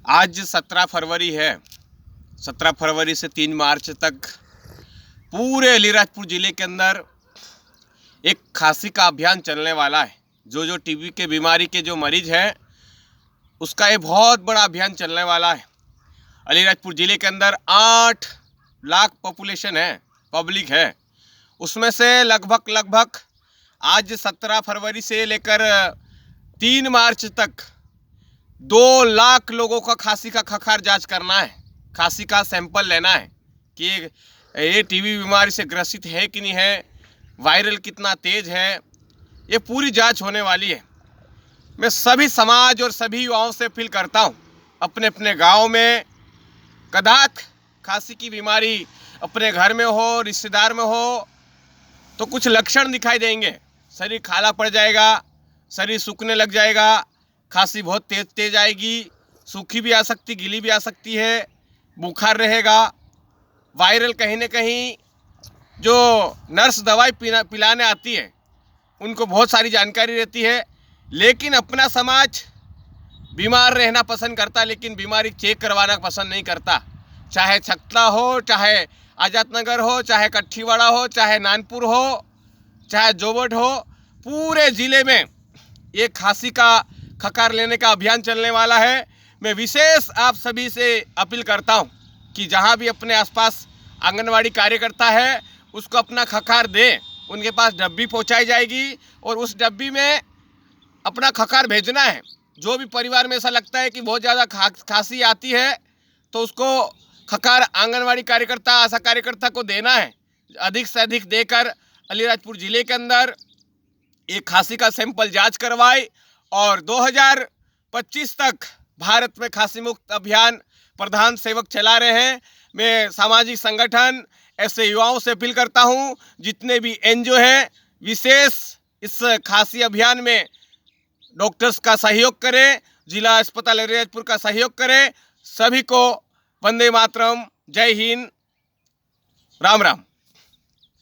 आज 17 फरवरी है। 17 फरवरी से 3 मार्च तक पूरे अलीराजपुर ज़िले के अंदर एक खांसी का अभियान चलने वाला है। जो टीबी के बीमारी के जो मरीज हैं उसका एक बहुत बड़ा अभियान चलने वाला है। अलीराजपुर ज़िले के अंदर 8 लाख पॉपुलेशन है, पब्लिक है। उसमें से लगभग आज 17 फरवरी से लेकर 3 मार्च तक 2 लाख लोगों का खांसी का खखार जांच करना है। खांसी का सैंपल लेना है कि ये टीबी बीमारी से ग्रसित है कि नहीं है, वायरल कितना तेज है, ये पूरी जांच होने वाली है। मैं सभी समाज और सभी युवाओं से अपील करता हूँ, अपने अपने गांव में कदाच खांसी की बीमारी अपने घर में हो, रिश्तेदार में हो तो कुछ लक्षण दिखाई देंगे। शरीर खाला पड़ जाएगा, शरीर सूखने लग जाएगा, खांसी बहुत तेज आएगी, सूखी भी आ सकती, गीली भी आ सकती है, बुखार रहेगा। वायरल कहीं ना कहीं जो नर्स दवाई पिलाने आती है उनको बहुत सारी जानकारी रहती है, लेकिन अपना समाज बीमार रहना पसंद करता, लेकिन बीमारी चेक करवाना पसंद नहीं करता। चाहे छक्ता हो, चाहे आजाद नगर हो, चाहे कट्ठीवाड़ा हो, चाहे नानपुर हो, चाहे जोबट हो, पूरे ज़िले में ये खांसी का खकार लेने का अभियान चलने वाला है। मैं विशेष आप सभी से अपील करता हूं कि जहां भी अपने आसपास आंगनवाड़ी कार्यकर्ता है उसको अपना खकार दे। उनके पास डब्बी पहुंचाई जाएगी और उस डब्बी में अपना खकार भेजना है। जो भी परिवार में ऐसा लगता है कि बहुत ज़्यादा खांसी आती है तो उसको खकार आंगनवाड़ी कार्यकर्ता, आशा कार्यकर्ता को देना है। अधिक से अधिक देकर अलीराजपुर ज़िले के अंदर एक खांसी का सैंपल जांच करवाए और 2025 तक भारत में खांसी मुक्त अभियान प्रधान सेवक चला रहे हैं। मैं सामाजिक संगठन ऐसे युवाओं से अपील करता हूं, जितने भी एनजीओ हैं विशेष इस खांसी अभियान में डॉक्टर्स का सहयोग करें, जिला अस्पताल अलीराजपुर का सहयोग करें। सभी को वंदे मातरम, जय हिंद, राम राम।